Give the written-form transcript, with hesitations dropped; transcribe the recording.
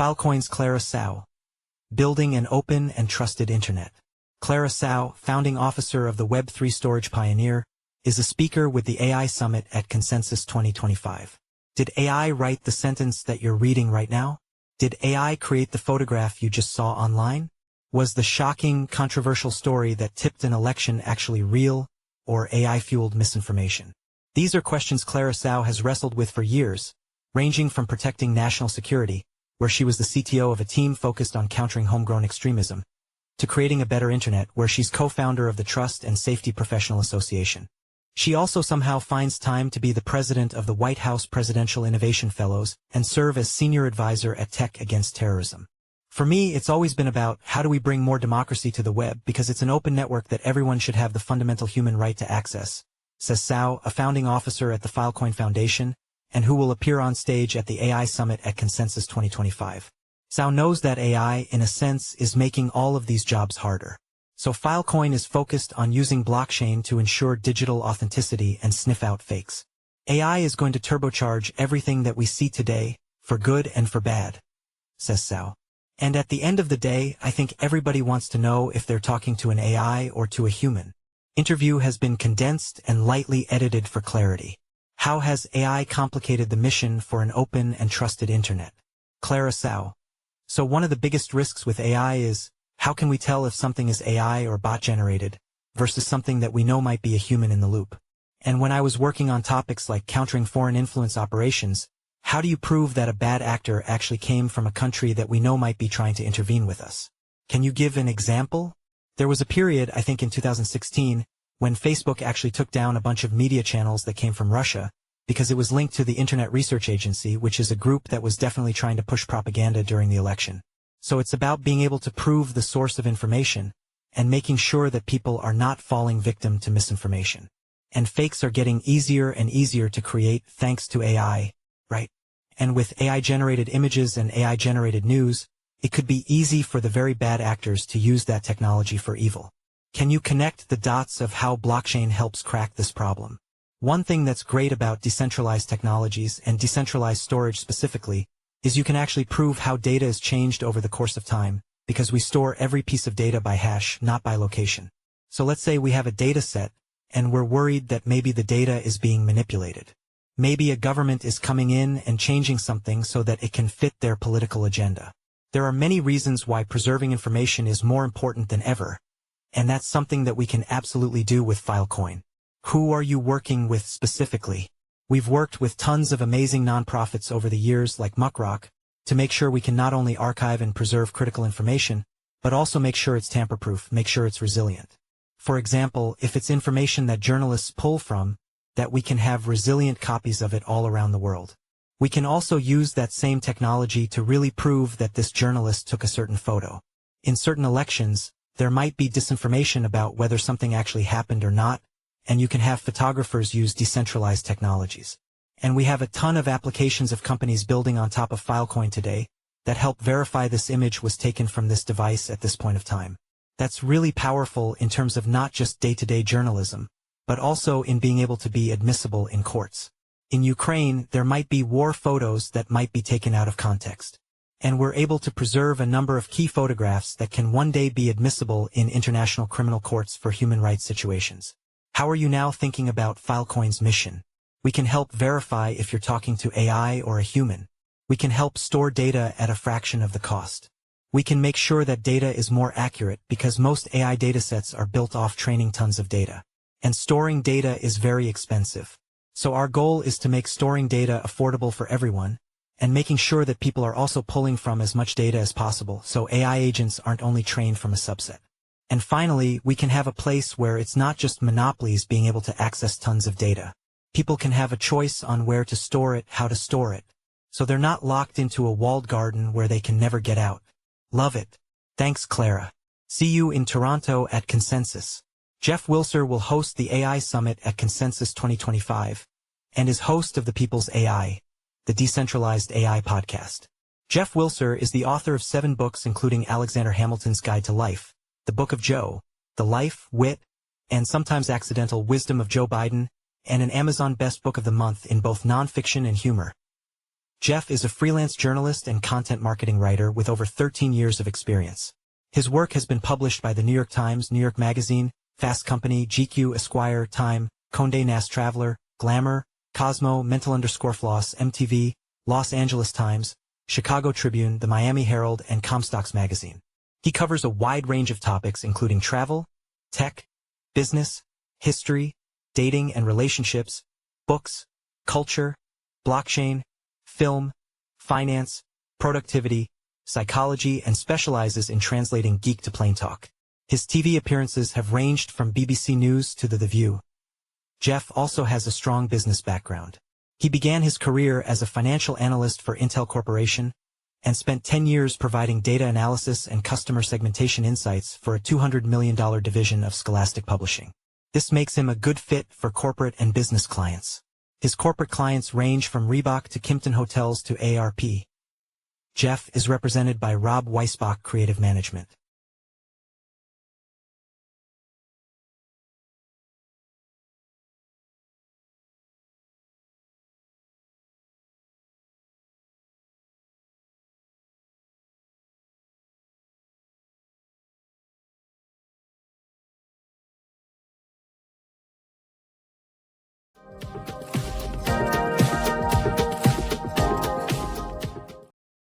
Filecoin's Clara Tsao. Building an open and trusted internet. Clara Tsao, founding officer of the Web3 Storage Pioneer, is a speaker with the AI Summit at Consensus 2025. Did AI write the sentence that you're reading right now? Did AI create the photograph you just saw online? Was the shocking, controversial story that tipped an election actually real, or AI-fueled misinformation? These are questions Clara Tsao has wrestled with for years, ranging from protecting national security, where she was the CTO of a team focused on countering homegrown extremism, to creating a better internet, where she's co-founder of the Trust and Safety Professional Association. She also somehow finds time to be the president of the White House Presidential Innovation Fellows and serve as senior advisor at Tech Against Terrorism. For me, it's always been about how do we bring more democracy to the web, because it's an open network that everyone should have the fundamental human right to access, says Tsao, a founding officer at the Filecoin Foundation, and who will appear on stage at the AI Summit at Consensus 2025. Tsao knows that AI, in a sense, is making all of these jobs harder. So Filecoin is focused on using blockchain to ensure digital authenticity and sniff out fakes. AI is going to turbocharge everything that we see today, for good and for bad, says Tsao. And at the end of the day, I think everybody wants to know if they're talking to an AI or to a human. Interview has been condensed and lightly edited for clarity. How has AI complicated the mission for an open and trusted internet? Clara Tsao. So one of the biggest risks with AI is, how can we tell if something is AI or bot-generated, versus something that we know might be a human in the loop? And when I was working on topics like countering foreign influence operations, how do you prove that a bad actor actually came from a country that we know might be trying to intervene with us? Can you give an example? There was a period, I think in 2016, when Facebook actually took down a bunch of media channels that came from Russia, because it was linked to the Internet Research Agency, which is a group that was definitely trying to push propaganda during the election. So it's about being able to prove the source of information, and making sure that people are not falling victim to misinformation. And fakes are getting easier and easier to create thanks to AI, right? And with AI-generated images and AI-generated news, it could be easy for the very bad actors to use that technology for evil. Can you connect the dots of how blockchain helps crack this problem? One thing that's great about decentralized technologies, and decentralized storage specifically, is you can actually prove how data is changed over the course of time, because we store every piece of data by hash, not by location. So let's say we have a data set, and we're worried that maybe the data is being manipulated. Maybe a government is coming in and changing something so that it can fit their political agenda. There are many reasons why preserving information is more important than ever, and that's something that we can absolutely do with Filecoin. Who are you working with specifically? We've worked with tons of amazing nonprofits over the years like Muckrock to make sure we can not only archive and preserve critical information, but also make sure it's tamper-proof, make sure it's resilient. For example, if it's information that journalists pull from, that we can have resilient copies of it all around the world. We can also use that same technology to really prove that this journalist took a certain photo. In certain elections, there might be disinformation about whether something actually happened or not, and you can have photographers use decentralized technologies. And we have a ton of applications of companies building on top of Filecoin today that help verify this image was taken from this device at this point of time. That's really powerful in terms of not just day-to-day journalism, but also in being able to be admissible in courts. In Ukraine, there might be war photos that might be taken out of context. And we're able to preserve a number of key photographs that can one day be admissible in international criminal courts for human rights situations. How are you now thinking about Filecoin's mission? We can help verify if you're talking to AI or a human. We can help store data at a fraction of the cost. We can make sure that data is more accurate because most AI datasets are built off training tons of data. And storing data is very expensive. So our goal is to make storing data affordable for everyone, and making sure that people are also pulling from as much data as possible so AI agents aren't only trained from a subset. And finally, we can have a place where it's not just monopolies being able to access tons of data. People can have a choice on where to store it, how to store it. So they're not locked into a walled garden where they can never get out. Love it. Thanks, Clara. See you in Toronto at Consensus. Jeff Wilser will host the AI Summit at Consensus 2025, and is host of The People's AI, the decentralized AI podcast. Jeff Wilser is the author of 7 books including Alexander Hamilton's Guide to Life, The Book of Joe, The Life, Wit, and sometimes accidental wisdom of Joe Biden, and an Amazon Best Book of the Month in both nonfiction and humor. Jeff is a freelance journalist and content marketing writer with over 13 years of experience. His work has been published by the New York Times, New York Magazine, Fast Company, GQ, Esquire, Time, Condé Nast Traveler, Glamour, Cosmo, Mental_Floss, MTV, Los Angeles Times, Chicago Tribune, the Miami Herald, and Comstocks Magazine. He covers a wide range of topics including travel, tech, business, history, dating and relationships, books, culture, blockchain, film, finance, productivity, psychology, and specializes in translating geek to plain talk. His TV appearances have ranged from BBC News to The View. Jeff also has a strong business background. He began his career as a financial analyst for Intel Corporation and spent 10 years providing data analysis and customer segmentation insights for a $200 million division of Scholastic Publishing. This makes him a good fit for corporate and business clients. His corporate clients range from Reebok to Kimpton Hotels to ARP. Jeff is represented by Rob Weisbach Creative Management.